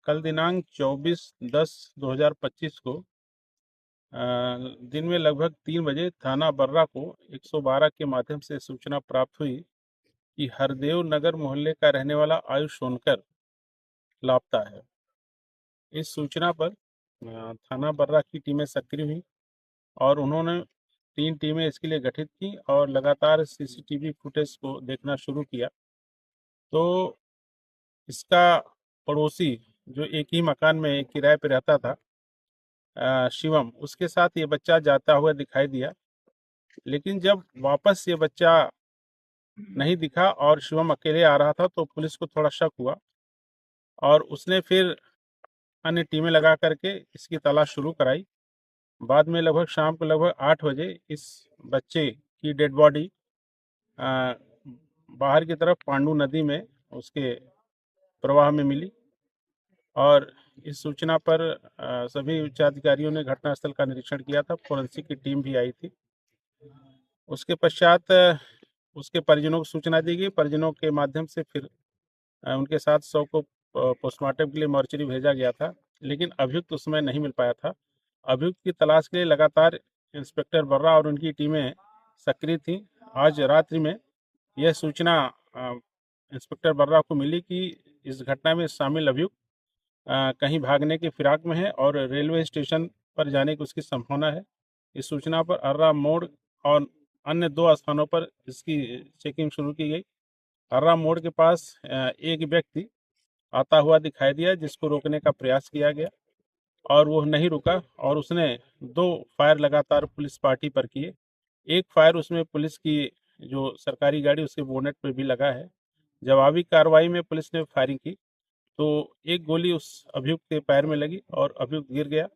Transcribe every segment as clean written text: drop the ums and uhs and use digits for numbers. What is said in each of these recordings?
कल दिनांक 24/10/2025 को दिन में लगभग 3 बजे थाना बर्रा को 112 के माध्यम से सूचना प्राप्त हुई कि हरदेव नगर मोहल्ले का रहने वाला आयुष सोनकर लापता है। इस सूचना पर थाना बर्रा की टीमें सक्रिय हुई और उन्होंने 3 टीमें इसके लिए गठित की और लगातार सीसीटीवी फुटेज को देखना शुरू किया। तो इसका पड़ोसी जो एक ही मकान में किराए पे रहता था, शिवम, उसके साथ ये बच्चा जाता हुआ दिखाई दिया। लेकिन जब वापस ये बच्चा नहीं दिखा और शिवम अकेले आ रहा था तो पुलिस को थोड़ा शक हुआ और उसने फिर अन्य टीमें लगा करके इसकी तलाश शुरू कराई। बाद में लगभग शाम को लगभग 8 बजे इस बच्चे की डेड बॉडी बाहर की तरफ पांडू नदी में उसके प्रवाह में मिली और इस सूचना पर सभी उच्चाधिकारियों ने घटनास्थल का निरीक्षण किया था। फोरेंसिक की टीम भी आई थी। उसके पश्चात उसके परिजनों को सूचना दी गई। परिजनों के माध्यम से फिर उनके साथ शव को पोस्टमार्टम के लिए मॉर्चरी भेजा गया था, लेकिन अभियुक्त उस समय नहीं मिल पाया था। अभियुक्त की तलाश के लिए लगातार इंस्पेक्टर बर्रा और उनकी टीमें सक्रिय थीं। आज रात्रि में यह सूचना इंस्पेक्टर बर्रा को मिली कि इस घटना में शामिल अभियुक्त कहीं भागने की फिराक में है और रेलवे स्टेशन पर जाने की उसकी संभावना है। इस सूचना पर अर्रा मोड़ और अन्य 2 स्थानों पर इसकी चेकिंग शुरू की गई। अर्रा मोड़ के पास एक व्यक्ति आता हुआ दिखाई दिया जिसको रोकने का प्रयास किया गया और वो नहीं रुका और उसने 2 फायर लगातार पुलिस पार्टी पर किए। एक फायर उसमें पुलिस की जो सरकारी गाड़ी उसके बोनेट पे भी लगा है। जवाबी कार्रवाई में पुलिस ने फायरिंग की तो एक गोली उस अभियुक्त के पैर में लगी और अभियुक्त गिर गया।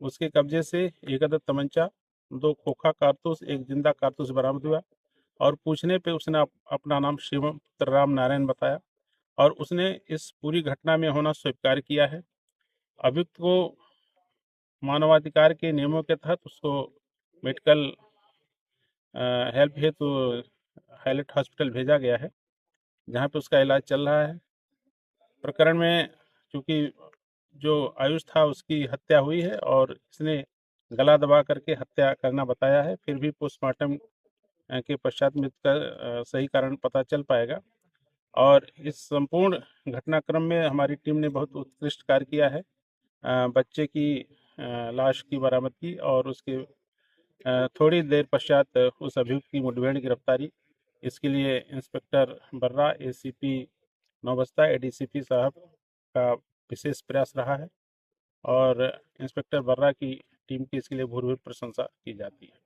उसके कब्जे से एक अदद तमंचा, 2 खोखा कारतूस, एक जिंदा कारतूस बरामद हुआ और पूछने पे उसने अपना नाम शिवम पुत्र राम नारायण बताया और उसने इस पूरी घटना में होना स्वीकार किया है। अभियुक्त को मानवाधिकार के नियमों के तहत उसको मेडिकल हेल्प हेतु हाईलाइट हॉस्पिटल भेजा गया है, जहाँ पे उसका इलाज चल रहा है। प्रकरण में चूंकि जो आयुष था उसकी हत्या हुई है और इसने गला दबा करके हत्या करना बताया है, फिर भी पोस्टमार्टम के पश्चात मृत्यु का सही कारण पता चल पाएगा। और इस संपूर्ण घटनाक्रम में हमारी टीम ने बहुत उत्कृष्ट कार्य किया है। बच्चे की लाश की बरामद की और उसके थोड़ी देर पश्चात उस अभियुक्त की मुठभेड़ गिरफ्तारी। इसके लिए इंस्पेक्टर बर्रा, एसीपी नौबस्ता, एडीसीपी साहब का विशेष प्रयास रहा है और इंस्पेक्टर बर्रा की टीम की इसके लिए भूरि भूरि प्रशंसा की जाती है।